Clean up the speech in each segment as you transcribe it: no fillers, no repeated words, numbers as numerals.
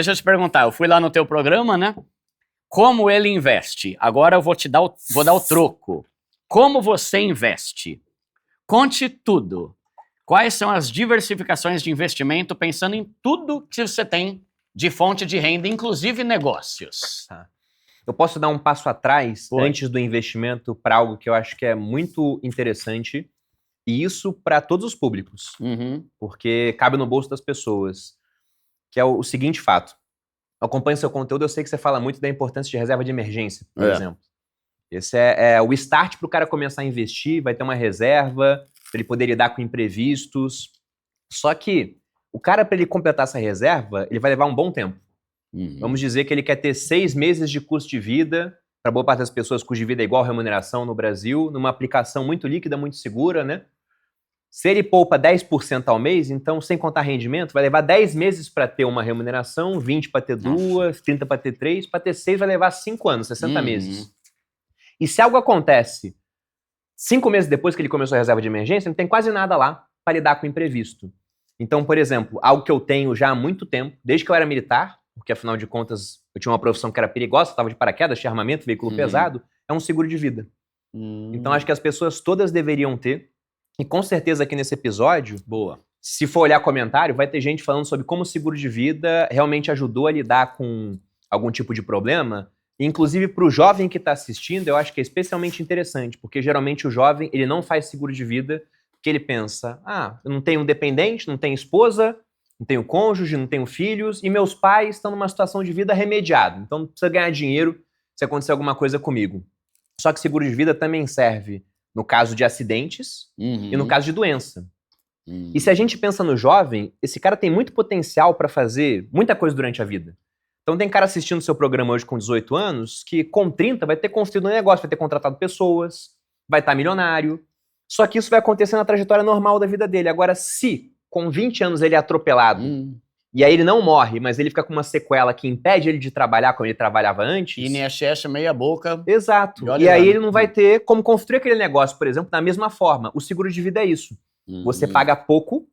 Deixa eu te perguntar, eu fui lá no teu programa, né? Como ele investe? Agora eu vou dar o troco. Como você investe? Conte tudo. Quais são as diversificações de investimento, pensando em tudo que você tem de fonte de renda, inclusive negócios? Tá. Eu posso dar um passo atrás, antes do investimento, para algo que eu acho que é muito interessante, e isso para todos os públicos, porque cabe no bolso das pessoas, que é o seguinte fato. Eu acompanho seu conteúdo, eu sei que você fala muito da importância de reserva de emergência, por exemplo. Esse é o start para o cara começar a investir, vai ter uma reserva, para ele poder lidar com imprevistos. Só que o cara, para ele completar essa reserva, ele vai levar um bom tempo. Vamos dizer que ele quer ter 6 meses de custo de vida, para boa parte das pessoas, custo de vida é igual remuneração no Brasil, numa aplicação muito líquida, muito segura, né? Se ele poupa 10% ao mês, então, sem contar rendimento, vai levar 10 meses para ter uma remuneração, 20 para ter 2, 30 para ter 3, para ter 6 vai levar 5 anos, 60 meses. E se algo acontece 5 meses depois que ele começou a reserva de emergência, não tem quase nada lá para lidar com o imprevisto. Então, por exemplo, algo que eu tenho já há muito tempo, desde que eu era militar, porque afinal de contas eu tinha uma profissão que era perigosa, estava de paraquedas, tinha armamento, veículo pesado, é um seguro de vida. Então acho que as pessoas todas deveriam ter, e com certeza aqui nesse episódio, se for olhar comentário, vai ter gente falando sobre como o seguro de vida realmente ajudou a lidar com algum tipo de problema. Inclusive, para o jovem que está assistindo, eu acho que é especialmente interessante, porque geralmente o jovem ele não faz seguro de vida porque ele pensa, eu não tenho dependente, não tenho esposa, não tenho cônjuge, não tenho filhos, e meus pais estão numa situação de vida remediada, então não precisa ganhar dinheiro se acontecer alguma coisa comigo. Só que seguro de vida também serve no caso de acidentes e no caso de doença. E se a gente pensa no jovem, esse cara tem muito potencial para fazer muita coisa durante a vida. Então tem cara assistindo o seu programa hoje com 18 anos que com 30 vai ter construído um negócio, vai ter contratado pessoas, vai estar milionário. Só que isso vai acontecer na trajetória normal da vida dele. Agora, se com 20 anos ele é atropelado, e aí ele não morre, mas ele fica com uma sequela que impede ele de trabalhar como ele trabalhava antes... INSS meia boca. Exato. E aí ele não vai ter como construir aquele negócio, por exemplo, da mesma forma. O seguro de vida é isso. Você paga pouco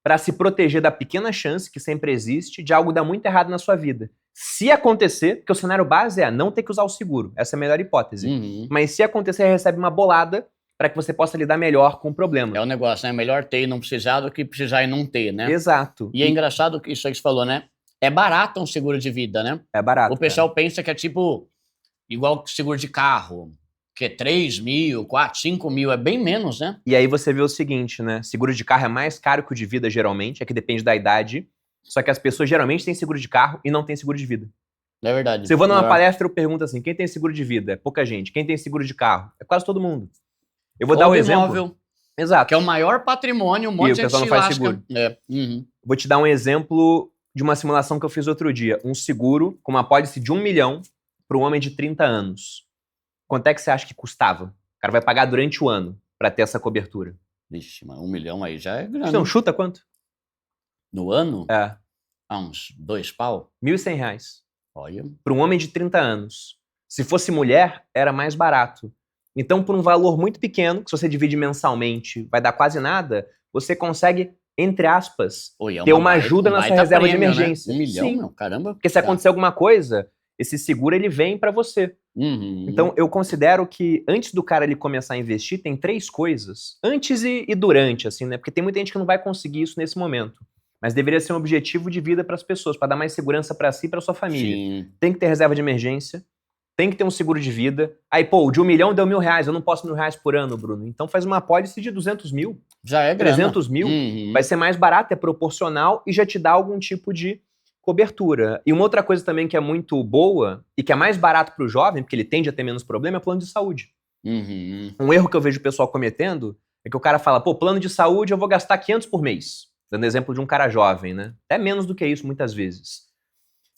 para se proteger da pequena chance, que sempre existe, de algo dar muito errado na sua vida. Se acontecer, porque o cenário base é não ter que usar o seguro. Essa é a melhor hipótese. Mas se acontecer, recebe uma bolada para que você possa lidar melhor com o problema. É um negócio, né? Melhor ter e não precisar do que precisar e não ter, né? Exato. E é engraçado isso aí que você falou, né? É barato um seguro de vida, né? É barato. O pessoal pensa que é tipo igual seguro de carro, que é 3 mil, 4, 5 mil, é bem menos, né? E aí você vê o seguinte, né? Seguro de carro é mais caro que o de vida, geralmente, é que depende da idade. Só que as pessoas geralmente têm seguro de carro e não têm seguro de vida. É verdade. Se eu vou numa palestra, eu pergunto assim, quem tem seguro de vida? É pouca gente. Quem tem seguro de carro? É quase todo mundo. Eu vou dar um exemplo. Imóvel, exato. que é o maior patrimônio, um monte de gente se lasca. Seguro. Vou te dar um exemplo de uma simulação que eu fiz outro dia. Um seguro com uma pólice de 1 milhão para um homem de 30 anos. Quanto é que você acha que custava? O cara vai pagar durante o ano para ter essa cobertura. Vixe, mas 1 milhão aí já é grande. Então, chuta quanto? No ano? É. Uns 2 pau? R$1.100. Olha. Para um homem de 30 anos. Se fosse mulher, era mais barato. Então, por um valor muito pequeno, que se você divide mensalmente vai dar quase nada, você consegue, entre aspas, ter uma ajuda na sua reserva de emergência. Né? 1 milhão, meu, caramba. Porque se acontecer alguma coisa, esse seguro ele vem para você. Então, eu considero que antes do cara ele começar a investir, tem 3 coisas. Antes e durante, assim, né? Porque tem muita gente que não vai conseguir isso nesse momento. Mas deveria ser um objetivo de vida para as pessoas, para dar mais segurança para si e para sua família. Sim. Tem que ter reserva de emergência. Tem que ter um seguro de vida. Aí, pô, o de 1 milhão deu R$1.000. Eu não posso R$1.000 por ano, Bruno. Então faz uma pólice de 200 mil. Já é grana. 300 mil. Vai ser mais barato, é proporcional e já te dá algum tipo de cobertura. E uma outra coisa também que é muito boa e que é mais barato para o jovem, porque ele tende a ter menos problema, é plano de saúde. Um erro que eu vejo o pessoal cometendo é que o cara fala, pô, plano de saúde eu vou gastar 500 por mês. Dando exemplo de um cara jovem, né? Até menos do que isso muitas vezes.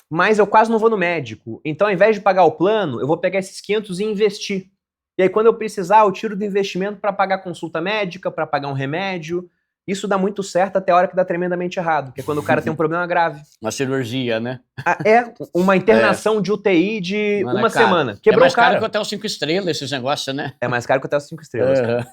Mas eu quase não vou no médico. Então, ao invés de pagar o plano, eu vou pegar esses 500 e investir. E aí, quando eu precisar, eu tiro do investimento para pagar consulta médica, para pagar um remédio. Isso dá muito certo até a hora que dá tremendamente errado, que é quando o cara tem um problema grave. Uma cirurgia, né? É uma internação de UTI de uma semana. Quebrou é mais o cara. caro que hotel 5 estrelas esses negócios, né? É mais caro que hotel 5 estrelas. Cara.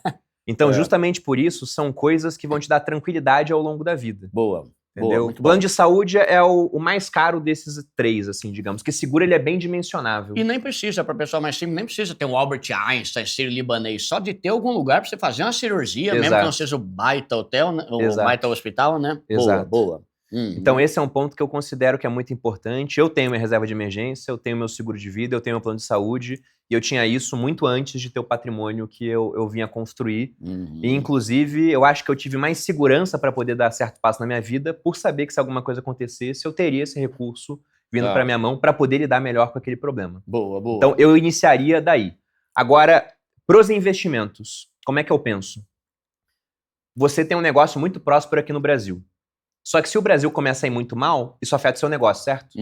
Então, justamente por isso, são coisas que vão te dar tranquilidade ao longo da vida. Boa. Entendeu? O plano de saúde é o mais caro desses 3, assim, digamos. Que seguro, ele é bem dimensionável. E nem precisa, para pessoa mais simples, nem precisa ter um Albert Einstein, sírio-libanês. Só de ter algum lugar para você fazer uma cirurgia, mesmo que não seja o baita hotel, né? O baita hospital, né? Exato. Boa. Então, esse é um ponto que eu considero que é muito importante. Eu tenho minha reserva de emergência, eu tenho meu seguro de vida, eu tenho meu plano de saúde, e eu tinha isso muito antes de ter o patrimônio que eu vinha construir. E, inclusive, eu acho que eu tive mais segurança para poder dar certo passo na minha vida, por saber que se alguma coisa acontecesse, eu teria esse recurso vindo para minha mão para poder lidar melhor com aquele problema. Boa. Então, eu iniciaria daí. Agora, pros investimentos, como é que eu penso? Você tem um negócio muito próspero aqui no Brasil. Só que se o Brasil começa a ir muito mal, isso afeta o seu negócio, certo?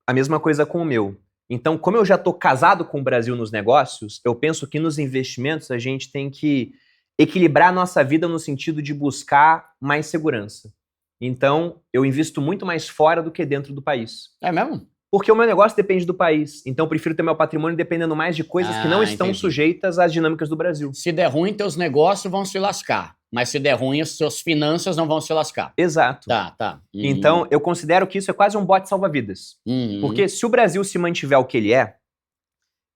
A mesma coisa com o meu. Então, como eu já estou casado com o Brasil nos negócios, eu penso que nos investimentos a gente tem que equilibrar a nossa vida no sentido de buscar mais segurança. Então, eu invisto muito mais fora do que dentro do país. É mesmo? Porque o meu negócio depende do país. Então, eu prefiro ter meu patrimônio dependendo mais de coisas que não estão sujeitas às dinâmicas do Brasil. Se der ruim, teus negócios vão se lascar. Mas se der ruim, as suas finanças não vão se lascar. Exato. Tá. Então, eu considero que isso é quase um bote salva-vidas. Porque se o Brasil se mantiver o que ele é,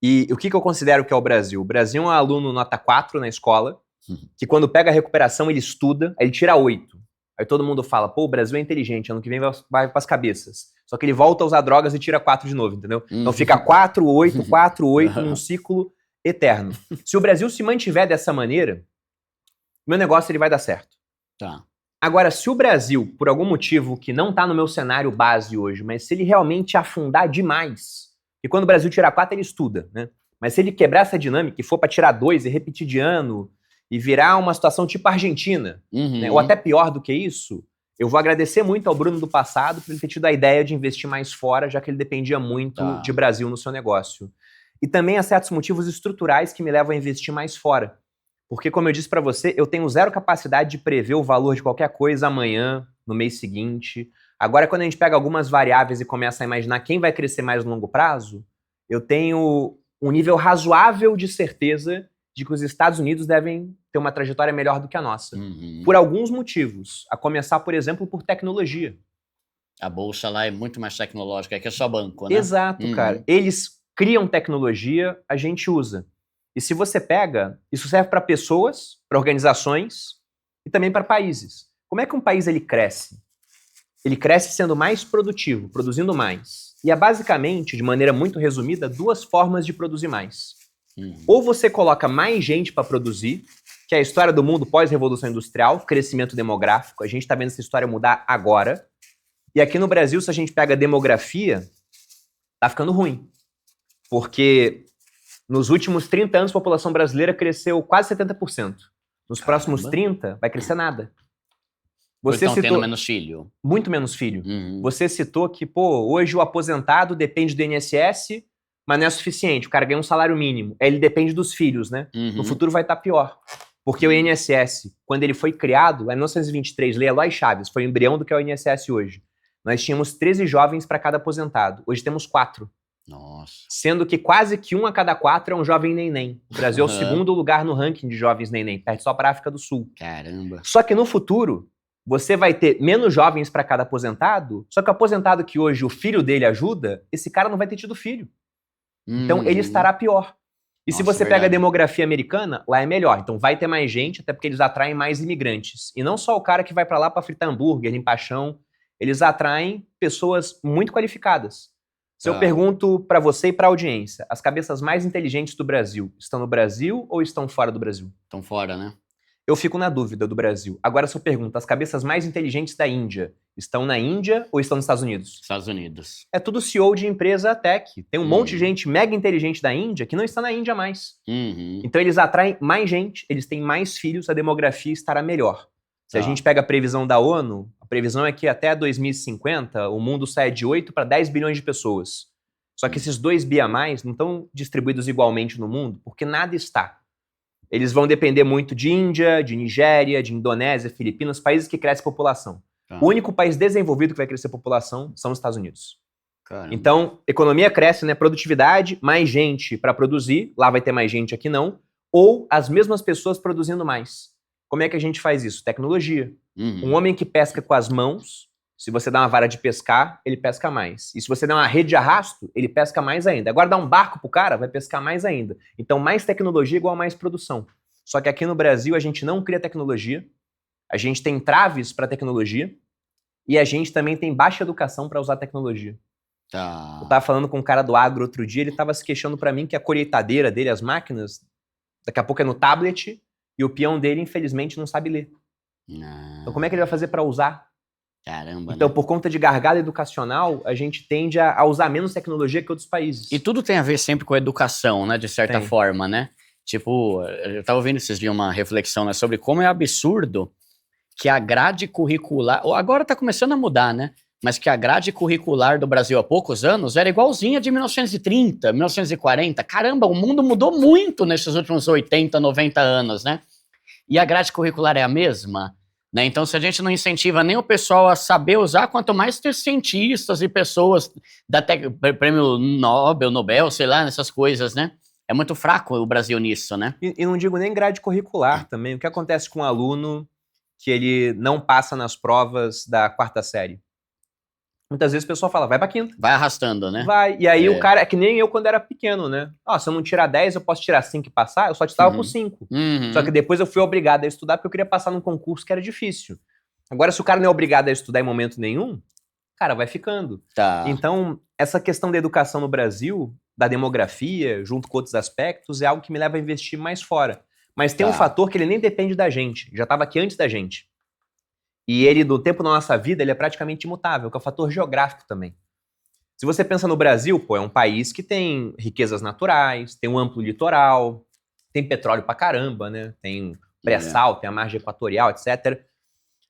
e o que eu considero que é o Brasil? O Brasil é um aluno nota 4 na escola, que quando pega a recuperação, ele estuda, aí ele tira 8. Aí todo mundo fala, pô, o Brasil é inteligente, ano que vem vai pras cabeças. Só que ele volta a usar drogas e tira 4 de novo, entendeu? Então fica 4, 8, 4, 8, num ciclo eterno. Se o Brasil se mantiver dessa maneira, meu negócio ele vai dar certo. Tá. Agora, se o Brasil, por algum motivo que não tá no meu cenário base hoje, mas se ele realmente afundar demais, e quando o Brasil tirar 4, ele estuda, né? Mas se ele quebrar essa dinâmica e for para tirar 2 e repetir de ano, e virar uma situação tipo Argentina, né? Ou até pior do que isso, eu vou agradecer muito ao Bruno do passado por ele ter tido a ideia de investir mais fora, já que ele dependia muito de Brasil no seu negócio. E também há certos motivos estruturais que me levam a investir mais fora. Porque, como eu disse para você, eu tenho zero capacidade de prever o valor de qualquer coisa amanhã, no mês seguinte. Agora, quando a gente pega algumas variáveis e começa a imaginar quem vai crescer mais no longo prazo, eu tenho um nível razoável de certeza de que os Estados Unidos devem ter uma trajetória melhor do que a nossa. Por alguns motivos. A começar, por exemplo, por tecnologia. A bolsa lá é muito mais tecnológica, que é só banco, né? Exato, cara. Eles criam tecnologia, a gente usa. E se você pega, isso serve para pessoas, para organizações e também para países. Como é que um país ele cresce? Ele cresce sendo mais produtivo, produzindo mais. E há basicamente, de maneira muito resumida, 2 formas de produzir mais. Ou você coloca mais gente para produzir, que é a história do mundo pós-revolução industrial, crescimento demográfico. A gente está vendo essa história mudar agora. E aqui no Brasil, se a gente pega a demografia, tá ficando ruim. Porque nos últimos 30 anos, a população brasileira cresceu quase 70%. Nos próximos 30, vai crescer nada. Você estão citou tendo menos filho. Muito menos filho. Você citou que, hoje o aposentado depende do INSS, mas não é suficiente. O cara ganha um salário mínimo. Ele depende dos filhos, né? No futuro vai estar pior. Porque o INSS, quando ele foi criado, lá em 1923, lei Eloy Chaves, foi o embrião do que é o INSS hoje. Nós tínhamos 13 jovens para cada aposentado. Hoje temos 4. Nossa. Sendo que quase que 1 a cada 4 é um jovem neném. O Brasil é o segundo lugar no ranking de jovens neném, perde só para a África do Sul. Caramba. Só que no futuro, você vai ter menos jovens para cada aposentado, só que o aposentado que hoje o filho dele ajuda, esse cara não vai ter tido filho. Então ele estará pior. E se você pega a demografia americana, lá é melhor. Então vai ter mais gente, até porque eles atraem mais imigrantes. E não só o cara que vai para lá para fritar hambúrguer, limpar chão, eles atraem pessoas muito qualificadas. Se eu pergunto para você e para a audiência, as cabeças mais inteligentes do Brasil estão no Brasil ou estão fora do Brasil? Estão fora, né? Eu fico na dúvida do Brasil. Agora, se eu pergunto, as cabeças mais inteligentes da Índia estão na Índia ou estão nos Estados Unidos? Estados Unidos. É tudo CEO de empresa tech. Tem um monte de gente mega inteligente da Índia que não está na Índia mais. Então, eles atraem mais gente, eles têm mais filhos, a demografia estará melhor. Se a gente pega a previsão da ONU, a previsão é que até 2050 o mundo saia de 8 para 10 bilhões de pessoas. Só que esses 2 bi a mais não estão distribuídos igualmente no mundo, porque nada está. Eles vão depender muito de Índia, de Nigéria, de Indonésia, Filipinas, países que crescem população. O único país desenvolvido que vai crescer população são os Estados Unidos. Caramba. Então, economia cresce, né? Produtividade, mais gente para produzir, lá vai ter mais gente, aqui não, ou as mesmas pessoas produzindo mais. Como é que a gente faz isso? Tecnologia. Um homem que pesca com as mãos, se você dá uma vara de pescar, ele pesca mais. E se você dá uma rede de arrasto, ele pesca mais ainda. Agora dá um barco pro cara, vai pescar mais ainda. Então mais tecnologia igual a mais produção. Só que aqui no Brasil a gente não cria tecnologia, a gente tem traves para tecnologia e a gente também tem baixa educação para usar tecnologia. Tá. Eu tava falando com um cara do agro outro dia, ele tava se queixando para mim que a colheitadeira dele, as máquinas, daqui a pouco é no tablet e o peão dele, infelizmente, não sabe ler. Então como é que ele vai fazer para usar? Caramba, então, né? por conta de gargalo educacional, a gente tende a usar menos tecnologia que outros países. E tudo tem a ver sempre com a educação, né? De certa forma, né? Tipo, eu tava ouvindo esses dias uma reflexão, né, sobre como é absurdo que a grade curricular... Agora tá começando a mudar, né? Mas que a grade curricular do Brasil há poucos anos era igualzinha de 1930, 1940. Caramba, o mundo mudou muito nesses últimos 80, 90 anos, né? E a grade curricular é a mesma, né? Então, se a gente não incentiva nem o pessoal a saber usar, quanto mais ter cientistas e pessoas da prêmio Nobel, sei lá, nessas coisas, né? É muito fraco o Brasil nisso, né? E não digo nem grade curricular também. O que acontece com um aluno que ele não passa nas provas da 4ª série? Muitas vezes o pessoal fala, vai pra 5ª. Vai arrastando, né? Vai. E aí o cara, é que nem eu quando era pequeno, né? Se eu não tirar 10, eu posso tirar 5 e passar? Eu só estava com 5. Só que depois eu fui obrigado a estudar porque eu queria passar num concurso que era difícil. Agora, se o cara não é obrigado a estudar em momento nenhum, cara, vai ficando. Tá. Então, essa questão da educação no Brasil, da demografia, junto com outros aspectos, é algo que me leva a investir mais fora. Mas tem um fator que ele nem depende da gente. Já estava aqui antes da gente. E ele, do tempo da nossa vida, ele é praticamente imutável, que é o fator geográfico também. Se você pensa no Brasil, pô, é um país que tem riquezas naturais, tem um amplo litoral, tem petróleo pra caramba, né? Tem pré-sal, tem a margem equatorial, etc.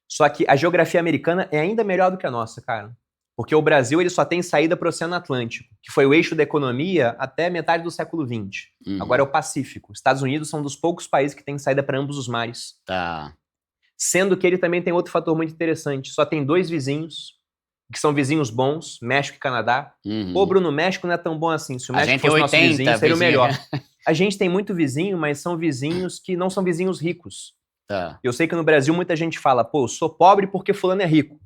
Só que a geografia americana é ainda melhor do que a nossa, cara. Porque o Brasil ele só tem saída para o Oceano Atlântico, que foi o eixo da economia até metade do século XX. Agora é o Pacífico. Estados Unidos são um dos poucos países que têm saída para ambos os mares. Tá. Sendo que ele também tem outro fator muito interessante. Só tem 2 vizinhos, que são vizinhos bons, México e Canadá. Pô, Bruno, o México não é tão bom assim. Se o México fosse nosso vizinho, seria o melhor. A gente tem muito vizinho, mas são vizinhos que não são vizinhos ricos. Tá. Eu sei que no Brasil muita gente fala, pô, eu sou pobre porque fulano é rico.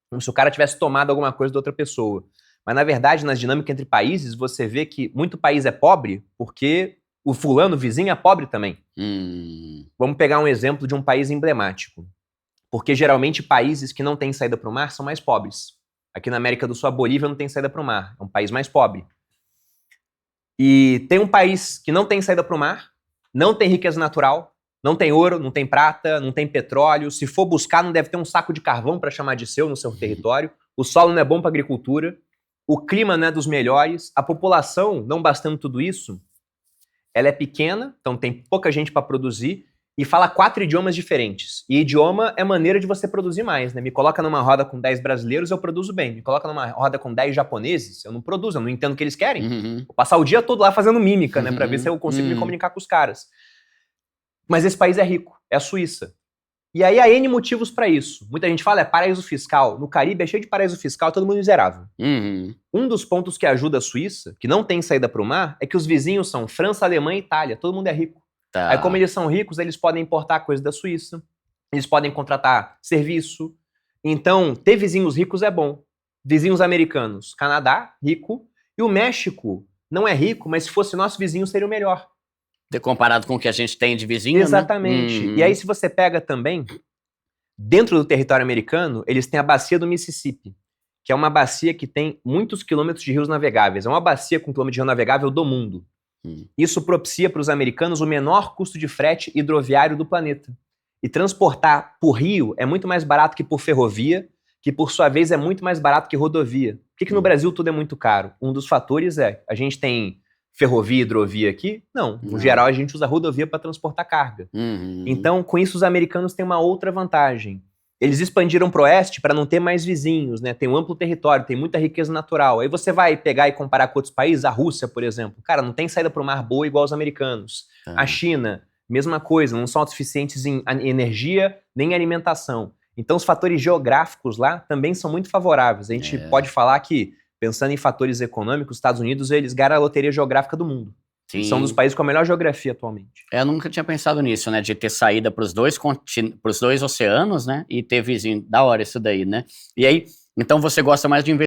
Como se o cara tivesse tomado alguma coisa de outra pessoa. Mas, na verdade, nas dinâmicas entre países, você vê que muito país é pobre porque o fulano, vizinho, é pobre também. Vamos pegar um exemplo de um país emblemático. Porque, geralmente, países que não têm saída para o mar são mais pobres. Aqui na América do Sul, a Bolívia não tem saída para o mar. É um país mais pobre. E tem um país que não tem saída para o mar, não tem riqueza natural, não tem ouro, não tem prata, não tem petróleo. Se for buscar, não deve ter um saco de carvão para chamar de seu no seu território. O solo não é bom para agricultura. O clima não é dos melhores. A população, não bastando tudo isso, ela é pequena, então tem pouca gente para produzir e fala 4 idiomas diferentes. E idioma é maneira de você produzir mais, né? Me coloca numa roda com 10 brasileiros, eu produzo bem. Me coloca numa roda com 10 japoneses, eu não produzo, eu não entendo o que eles querem. Vou passar o dia todo lá fazendo mímica, né? Para ver se eu consigo me comunicar com os caras. Mas esse país é rico, é a Suíça. E aí há N motivos para isso. Muita gente fala, é paraíso fiscal. No Caribe é cheio de paraíso fiscal, todo mundo miserável. Um dos pontos que ajuda a Suíça, que não tem saída para o mar, é que os vizinhos são França, Alemanha e Itália. Todo mundo é rico. Tá. Aí como eles são ricos, eles podem importar coisas da Suíça. Eles podem contratar serviço. Então, ter vizinhos ricos é bom. Vizinhos americanos, Canadá, rico. E o México não é rico, mas se fosse nosso vizinho, seria o melhor. Comparado com o que a gente tem de vizinho, exatamente. Né? E aí, se você pega também, dentro do território americano, eles têm a bacia do Mississippi, que é uma bacia que tem muitos quilômetros de rios navegáveis. É uma bacia com quilômetro de rio navegável do mundo. Isso propicia para os americanos o menor custo de frete hidroviário do planeta. E transportar por rio é muito mais barato que por ferrovia, que por sua vez é muito mais barato que rodovia. Por que no Brasil tudo é muito caro? Um dos fatores é, a gente tem ferrovia e hidrovia aqui? Não. No geral, a gente usa rodovia para transportar carga. Então, com isso, os americanos têm uma outra vantagem. Eles expandiram para o oeste para não ter mais vizinhos, né? Tem um amplo território, tem muita riqueza natural. Aí você vai pegar e comparar com outros países, a Rússia, por exemplo. Cara, não tem saída para o mar boa igual os americanos. A China, mesma coisa, não são autossuficientes em energia nem em alimentação. Então, os fatores geográficos lá também são muito favoráveis. A gente pode falar que, pensando em fatores econômicos, os Estados Unidos, eles ganham a loteria geográfica do mundo. Sim. São um dos países com a melhor geografia atualmente. Eu nunca tinha pensado nisso, né? De ter saída para os dois oceanos, né? E ter vizinho. Da hora isso daí, né? E aí, então você gosta mais de investir